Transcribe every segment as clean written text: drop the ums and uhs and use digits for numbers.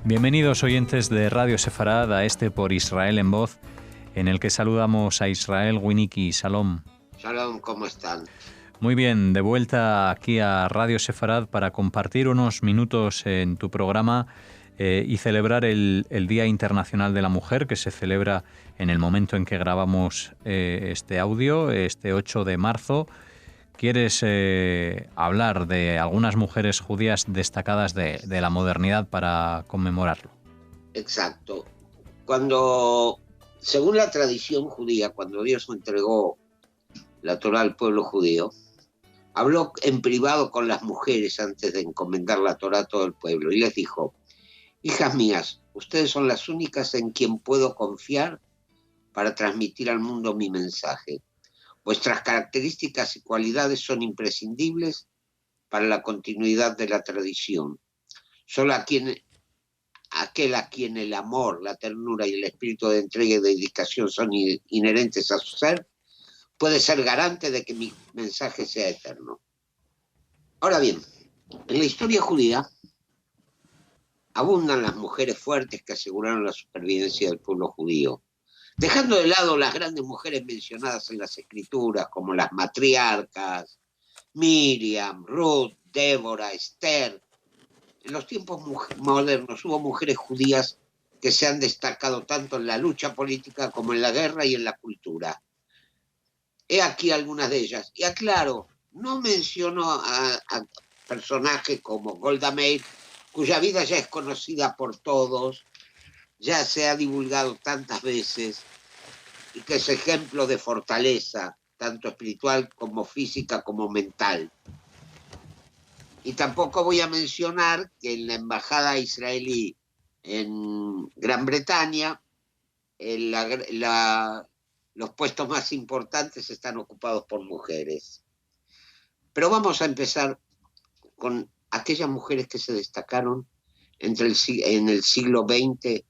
Bienvenidos oyentes de Radio Sefarad a este Por Israel en Voz, en el que saludamos a Israel Winiki. Shalom. Shalom, ¿cómo están? Muy bien, de vuelta aquí a Radio Sefarad para compartir unos minutos en tu programa y celebrar el Día Internacional de la Mujer, que se celebra en el momento en que grabamos este audio, este 8 de marzo. ¿Quieres hablar de algunas mujeres judías destacadas de la modernidad para conmemorarlo? Exacto. Según la tradición judía, cuando Dios entregó la Torá al pueblo judío, habló en privado con las mujeres antes de encomendar la Torá a todo el pueblo y les dijo: hijas mías, ustedes son las únicas en quien puedo confiar para transmitir al mundo mi mensaje. Vuestras características y cualidades son imprescindibles para la continuidad de la tradición. Solo aquel a quien el amor, la ternura y el espíritu de entrega y dedicación son inherentes a su ser, puede ser garante de que mi mensaje sea eterno. Ahora bien, en la historia judía abundan las mujeres fuertes que aseguraron la supervivencia del pueblo judío, dejando de lado las grandes mujeres mencionadas en las escrituras, como las matriarcas, Miriam, Ruth, Débora, Esther. En los tiempos modernos hubo mujeres judías que se han destacado tanto en la lucha política como en la guerra y en la cultura. He aquí algunas de ellas. Y aclaro, no menciono a personajes como Golda Meir, cuya vida ya es conocida por todos, ya se ha divulgado tantas veces, y que es ejemplo de fortaleza, tanto espiritual como física como mental. Y tampoco voy a mencionar que en la embajada israelí en Gran Bretaña, los puestos más importantes están ocupados por mujeres. Pero vamos a empezar con aquellas mujeres que se destacaron en el siglo XX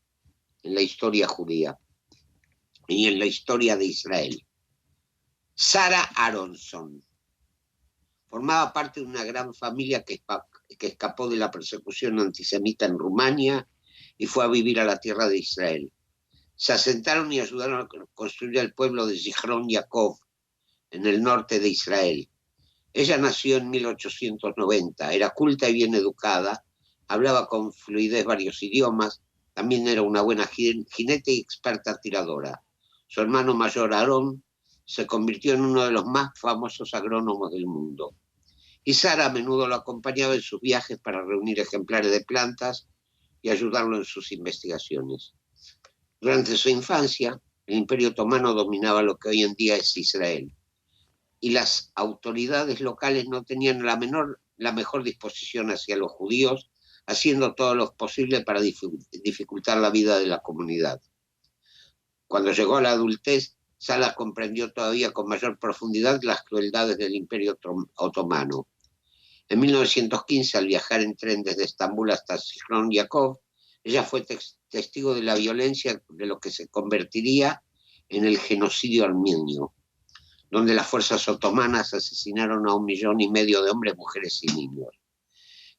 en la historia judía y en la historia de Israel. Sarah Aronson formaba parte de una gran familia que escapó de la persecución antisemita en Rumania y fue a vivir a la tierra de Israel. Se asentaron y ayudaron a construir el pueblo de Zichron Yaakov, en el norte de Israel. Ella nació en 1890, era culta y bien educada, hablaba con fluidez varios idiomas, también era una buena jinete y experta tiradora. Su hermano mayor, Aarón, se convirtió en uno de los más famosos agrónomos del mundo. Y Sara a menudo lo acompañaba en sus viajes para reunir ejemplares de plantas y ayudarlo en sus investigaciones. Durante su infancia, el Imperio Otomano dominaba lo que hoy en día es Israel, y las autoridades locales no tenían la mejor disposición hacia los judíos, haciendo todo lo posible para dificultar la vida de la comunidad. Cuando llegó a la adultez, Sara comprendió todavía con mayor profundidad las crueldades del Imperio Otomano. En 1915, al viajar en tren desde Estambul hasta Zichron Yaakov, ella fue testigo de la violencia de lo que se convertiría en el genocidio armenio, donde las fuerzas otomanas asesinaron a 1,5 millones de hombres, mujeres y niños.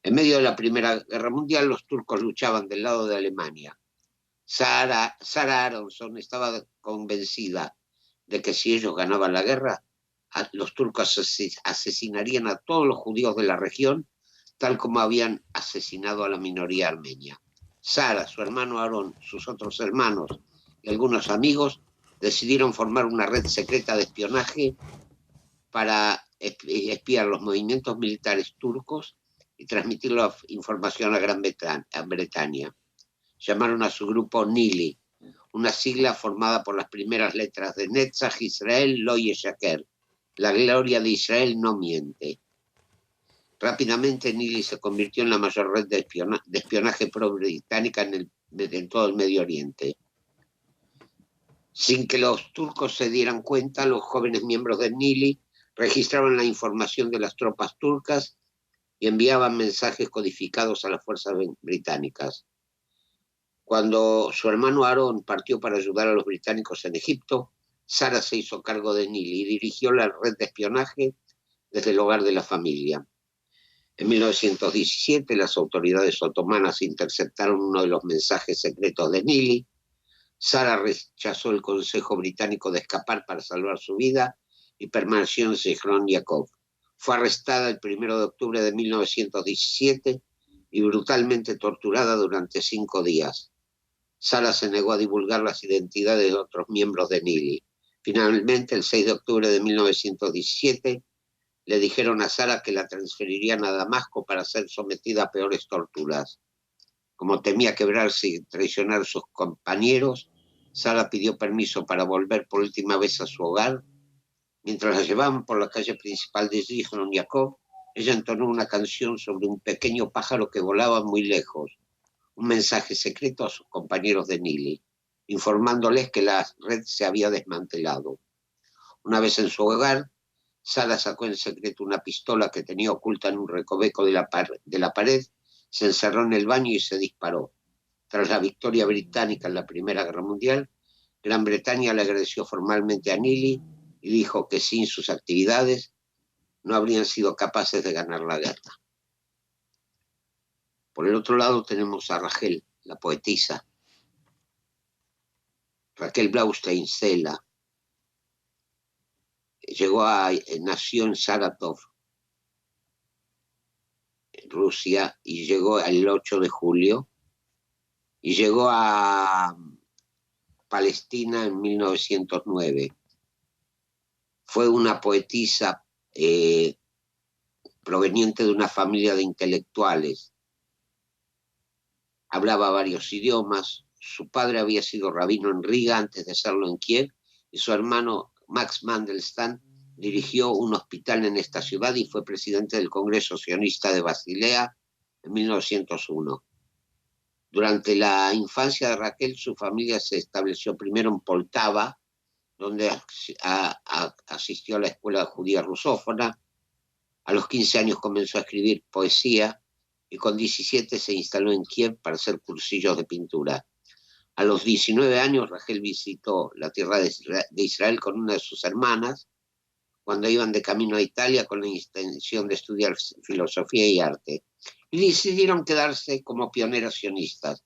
En medio de la Primera Guerra Mundial, los turcos luchaban del lado de Alemania. Sarah Aronson estaba convencida de que si ellos ganaban la guerra, los turcos asesinarían a todos los judíos de la región, tal como habían asesinado a la minoría armenia. Sara, su hermano Aarón, sus otros hermanos y algunos amigos decidieron formar una red secreta de espionaje para espiar los movimientos militares turcos y transmitir la información a Gran Bretaña. Llamaron a su grupo Nili, una sigla formada por las primeras letras de Netzach Israel Lo Yeshaker, la gloria de Israel no miente. Rápidamente Nili se convirtió en la mayor red de espionaje pro-británica en todo el Medio Oriente. Sin que los turcos se dieran cuenta, los jóvenes miembros de Nili registraban la información de las tropas turcas y enviaban mensajes codificados a las fuerzas británicas. Cuando su hermano Aarón partió para ayudar a los británicos en Egipto, Sara se hizo cargo de Nili y dirigió la red de espionaje desde el hogar de la familia. En 1917 las autoridades otomanas interceptaron uno de los mensajes secretos de Nili. Sara rechazó el consejo británico de escapar para salvar su vida y permaneció en Zichron Yaakov. Fue arrestada el 1 de octubre de 1917 y brutalmente torturada durante 5 días. Sara se negó a divulgar las identidades de otros miembros de Nili. Finalmente, el 6 de octubre de 1917, le dijeron a Sara que la transferirían a Damasco para ser sometida a peores torturas. Como temía quebrarse y traicionar a sus compañeros, Sara pidió permiso para volver por última vez a su hogar. Mientras la llevaban por la calle principal de Zichron Yaakov, ella entonó una canción sobre un pequeño pájaro que volaba muy lejos, un mensaje secreto a sus compañeros de Nili, informándoles que la red se había desmantelado. Una vez en su hogar, Sara sacó en secreto una pistola que tenía oculta en un recoveco de la pared, se encerró en el baño y se disparó. Tras la victoria británica en la Primera Guerra Mundial, Gran Bretaña le agradeció formalmente a Nili y dijo que sin sus actividades no habrían sido capaces de ganar la guerra. Por el otro lado tenemos a Rachel, la poetisa. Raquel Blaustein-Sela nació en Saratov, en Rusia, y llegó el 8 de julio, y llegó a Palestina en 1909. Fue una poetisa proveniente de una familia de intelectuales. Hablaba varios idiomas. Su padre había sido rabino en Riga antes de serlo en Kiev, y su hermano Max Mandelstam dirigió un hospital en esta ciudad y fue presidente del Congreso Sionista de Basilea en 1901. Durante la infancia de Raquel, su familia se estableció primero en Poltava, donde asistió a la escuela judía rusófona. A los 15 años comenzó a escribir poesía y con 17 se instaló en Kiev para hacer cursillos de pintura. A los 19 años, Rachel visitó la tierra de Israel con una de sus hermanas, cuando iban de camino a Italia con la intención de estudiar filosofía y arte. Y decidieron quedarse como pioneras sionistas.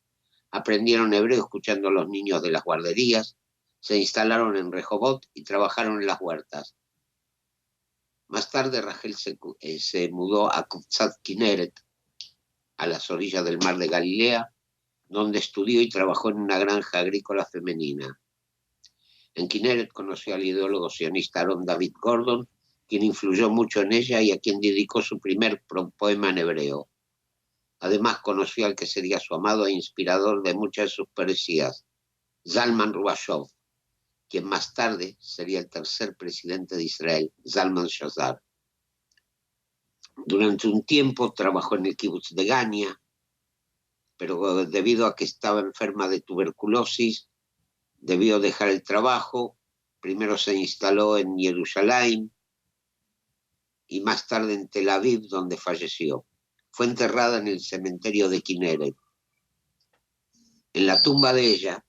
Aprendieron hebreo escuchando a los niños de las guarderías, se instalaron en Rehovot y trabajaron en las huertas. Más tarde, Rachel se mudó a Kupzat Kineret, a las orillas del mar de Galilea, donde estudió y trabajó en una granja agrícola femenina. En Kineret conoció al ideólogo sionista Aaron David Gordon, quien influyó mucho en ella y a quien dedicó su primer poema en hebreo. Además conoció al que sería su amado e inspirador de muchas de sus poesías, Zalman Rubashov, quien más tarde sería el tercer presidente de Israel, Zalman Shazar. Durante un tiempo trabajó en el kibutz de Gania, pero debido a que estaba enferma de tuberculosis, debió dejar el trabajo. Primero se instaló en Jerusalén y más tarde en Tel Aviv, donde falleció. Fue enterrada en el cementerio de Kineret. En la tumba de ella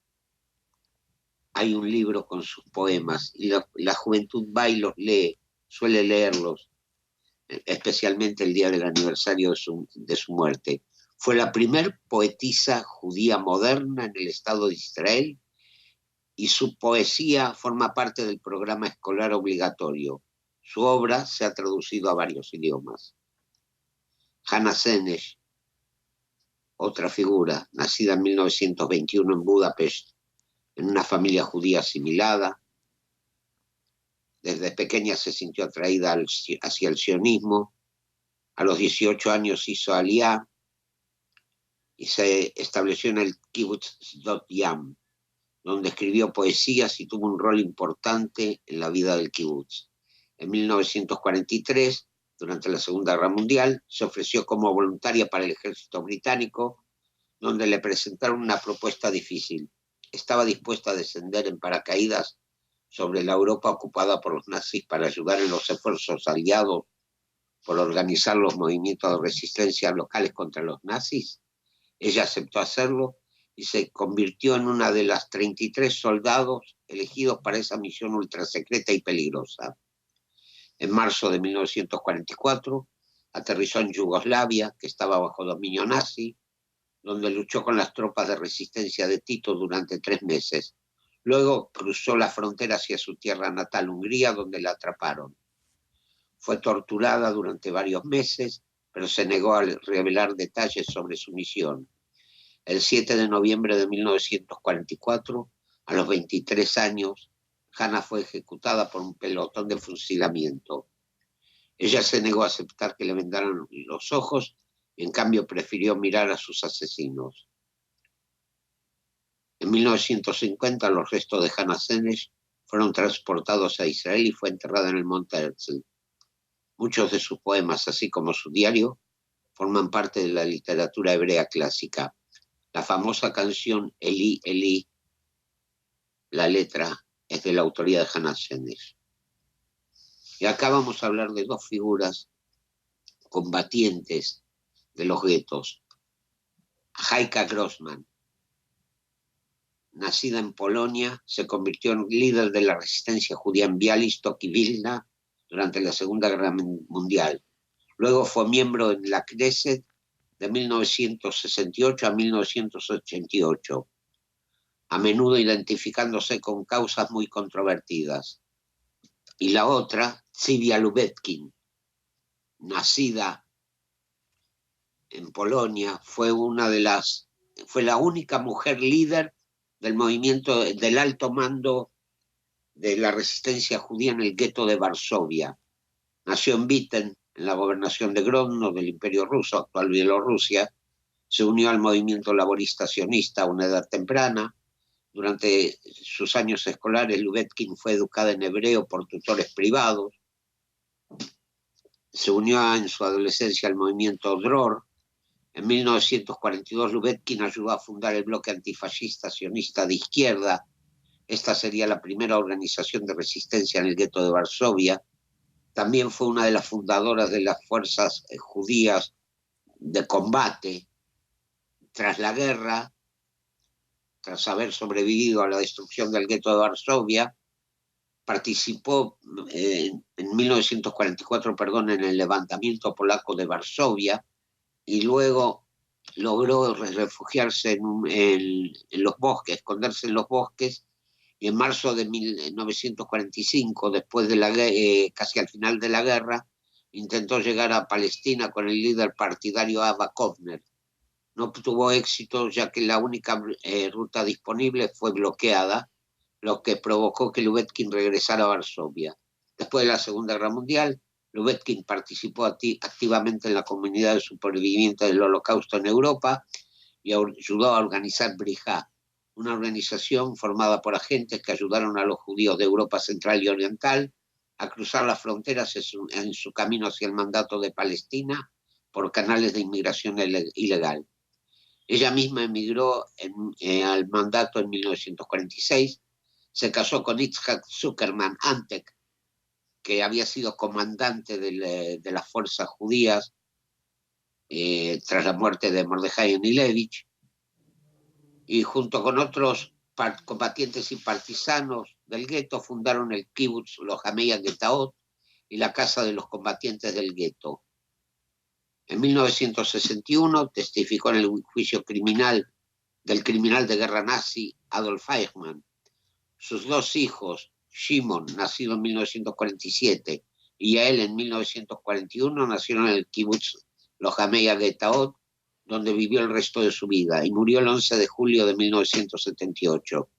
hay un libro con sus poemas y la juventud va y los lee, suele leerlos, especialmente el día del aniversario de su muerte. Fue la primer poetisa judía moderna en el Estado de Israel y su poesía forma parte del programa escolar obligatorio. Su obra se ha traducido a varios idiomas. Hannah Senesh, otra figura, nacida en 1921 en Budapest, en una familia judía asimilada. Desde pequeña se sintió atraída hacia el sionismo. A los 18 años hizo aliyá y se estableció en el kibutz Sdot Yam, donde escribió poesías y tuvo un rol importante en la vida del kibutz. En 1943, durante la Segunda Guerra Mundial, se ofreció como voluntaria para el ejército británico, donde le presentaron una propuesta difícil. Estaba dispuesta a descender en paracaídas sobre la Europa ocupada por los nazis para ayudar en los esfuerzos aliados por organizar los movimientos de resistencia locales contra los nazis. Ella aceptó hacerlo y se convirtió en una de las 33 soldados elegidos para esa misión ultrasecreta y peligrosa. En marzo de 1944 Aterrizó en Yugoslavia, que estaba bajo dominio nazi, donde luchó con las tropas de resistencia de Tito durante 3 meses. Luego cruzó la frontera hacia su tierra natal, Hungría, donde la atraparon. Fue torturada durante varios meses, pero se negó a revelar detalles sobre su misión. El 7 de noviembre de 1944, a los 23 años, Hana fue ejecutada por un pelotón de fusilamiento. Ella se negó a aceptar que le vendaran los ojos y en cambio prefirió mirar a sus asesinos. En 1950 los restos de Hana Senesh fueron transportados a Israel y fue enterrada en el Monte Herzl. Muchos de sus poemas, así como su diario, forman parte de la literatura hebrea clásica. La famosa canción Elí, Elí, la letra es de la autoría de Hana Senesh. Y acá vamos a hablar de 2 figuras combatientes de los guetos. Heike Grossman, nacida en Polonia, se convirtió en líder de la resistencia judía en Białystok y Vilna durante la Segunda Guerra Mundial. Luego fue miembro en la Knesset de 1968 a 1988, a menudo identificándose con causas muy controvertidas. Y la otra, Tzivia Lubetkin, nacida en Polonia, fue la única mujer líder del movimiento del alto mando de la resistencia judía en el gueto de Varsovia. Nació en Witten, en la gobernación de Grodno del Imperio Ruso, actual Bielorrusia. Se unió al movimiento laborista sionista a una edad temprana. Durante sus años escolares, Lubetkin fue educada en hebreo por tutores privados. Se unió en su adolescencia al movimiento Dror. En 1942, Lubetkin ayudó a fundar el bloque antifascista sionista de izquierda. Esta sería la primera organización de resistencia en el gueto de Varsovia. También fue una de las fundadoras de las fuerzas judías de combate. Tras la guerra, tras haber sobrevivido a la destrucción del gueto de Varsovia, participó en 1944 en el levantamiento polaco de Varsovia y luego logró refugiarse en los bosques, esconderse en los bosques, y en marzo de 1945, después de casi al final de la guerra, intentó llegar a Palestina con el líder partidario Abba Kovner. No tuvo éxito, ya que la única ruta disponible fue bloqueada, lo que provocó que Lubetkin regresara a Varsovia. Después de la Segunda Guerra Mundial, Lubetkin participó activamente en la comunidad de supervivientes del Holocausto en Europa y ayudó a organizar Brija, una organización formada por agentes que ayudaron a los judíos de Europa Central y Oriental a cruzar las fronteras en su camino hacia el mandato de Palestina por canales de inmigración ilegal. Ella misma emigró al mandato en 1946, se casó con Itzhak Zuckerman Antek, que había sido comandante de las fuerzas judías tras la muerte de Mordejai Anilevich, y junto con otros combatientes y partisanos del gueto fundaron el Kibbutz Lohamei Getaot y la Casa de los Combatientes del Gueto. En 1961 testificó en el juicio criminal del criminal de guerra nazi Adolf Eichmann. Sus 2 hijos, Shimon, nacido en 1947, y Yael en 1941, nacieron en el Kibbutz Lohamei Getaot, donde vivió el resto de su vida, y murió el 11 de julio de 1978.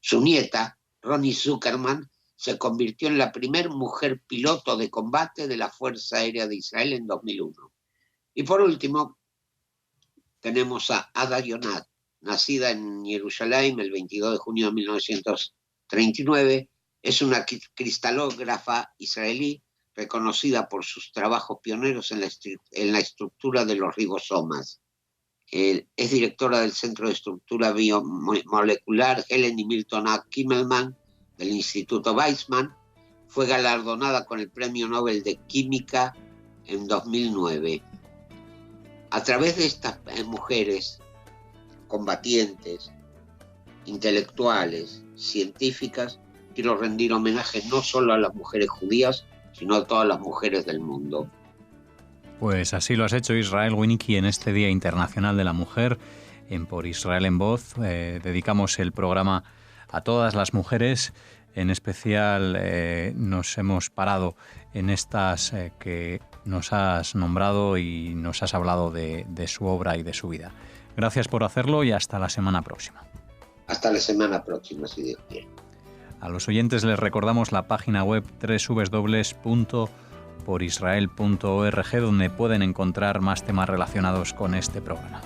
Su nieta, Ronnie Zuckerman, se convirtió en la primera mujer piloto de combate de la Fuerza Aérea de Israel en 2001. Y por último, tenemos a Ada Yonat, nacida en Jerusalén el 22 de junio de 1939, es una cristalógrafa israelí reconocida por sus trabajos pioneros en la estructura de los ribosomas. Es directora del Centro de Estructura Biomolecular Helen y Milton A. Kimmelman del Instituto Weizmann. Fue galardonada con el Premio Nobel de Química en 2009. A través de estas mujeres combatientes, intelectuales, científicas, quiero rendir homenaje no solo a las mujeres judías, sino a todas las mujeres del mundo. Pues así lo has hecho, Israel Winicky, en este Día Internacional de la Mujer. En Por Israel en Voz dedicamos el programa a todas las mujeres. En especial nos hemos parado en estas que nos has nombrado y nos has hablado de su obra y de su vida. Gracias por hacerlo y hasta la semana próxima. Hasta la semana próxima, si Dios quiere. A los oyentes les recordamos la página web www.porisrael.org, donde pueden encontrar más temas relacionados con este programa.